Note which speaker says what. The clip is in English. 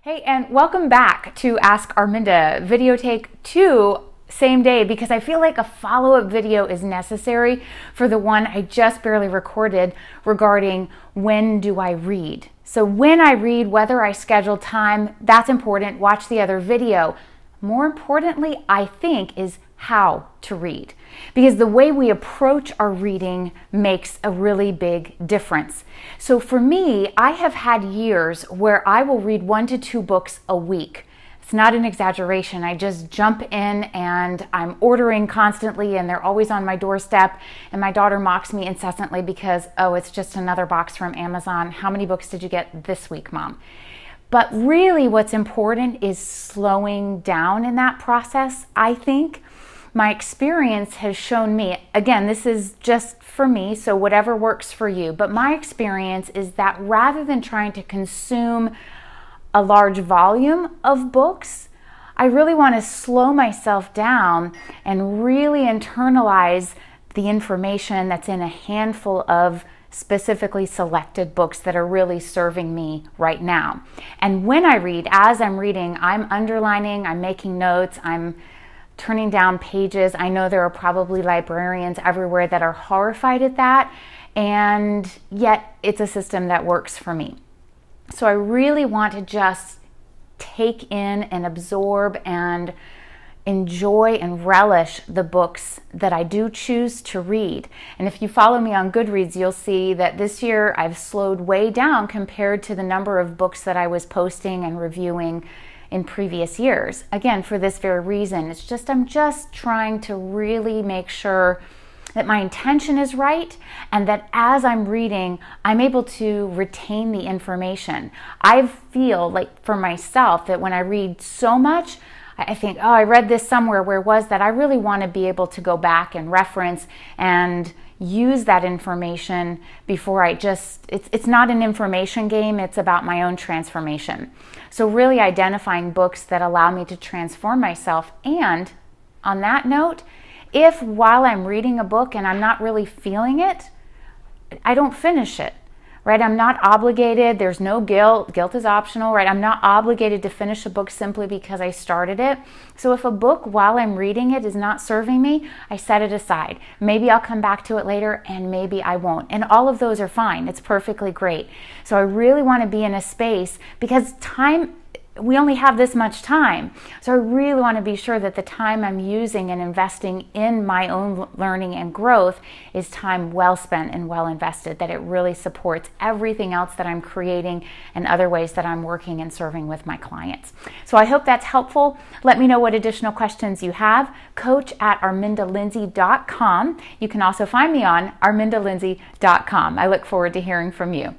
Speaker 1: Hey, and welcome back to Ask Arminda, video take 2, same day, because I feel like a follow-up video is necessary for the one I just barely recorded regarding when do I read. So when I read, whether I schedule time, that's important. Watch the other video. More importantly, I think, is how to read, because the way we approach our reading makes a really big difference. So for me, I have had years where I will read 1 to 2 books a week. It's not an exaggeration. I just jump in and I'm ordering constantly and they're always on my doorstep, and my daughter mocks me incessantly because, oh, it's just another box from Amazon. How many books did you get this week, Mom? But really what's important is slowing down in that process, I think. My experience has shown me, again, this is just for me, so whatever works for you, but my experience is that rather than trying to consume a large volume of books, I really want to slow myself down and really internalize the information that's in a handful of specifically selected books that are really serving me right now. And when I read, as I'm reading, I'm underlining, I'm making notes, I'm turning down pages. I know there are probably librarians everywhere that are horrified at that, and yet it's a system that works for me. So I really want to just take in and absorb and enjoy and relish the books that I do choose to read. And if you follow me on Goodreads, you'll see that this year I've slowed way down compared to the number of books that I was posting and reviewing in previous years. Again, for this very reason, it's just I'm just trying to really make sure that my intention is right, and that as I'm reading, I'm able to retain the information. I feel like for myself that when I read so much, I think, oh, I read this somewhere, where was that? I really want to be able to go back and reference and use that information before I just, it's not an information game, it's about my own transformation. So really identifying books that allow me to transform myself. And on that note, if while I'm reading a book and I'm not really feeling it, I don't finish it. Right? I'm not obligated. There's no guilt. Guilt is optional, right? I'm not obligated to finish a book simply because I started it. So if a book while I'm reading it is not serving me, I set it aside. Maybe I'll come back to it later, and maybe I won't. And all of those are fine. It's perfectly great. So I really want to be in a space, because time, we only have this much time. So I really want to be sure that the time I'm using and investing in my own learning and growth is time well spent and well invested, that it really supports everything else that I'm creating and other ways that I'm working and serving with my clients. So I hope that's helpful. Let me know what additional questions you have. coach@armindalindsay.com. You can also find me on armindalindsay.com. I look forward to hearing from you.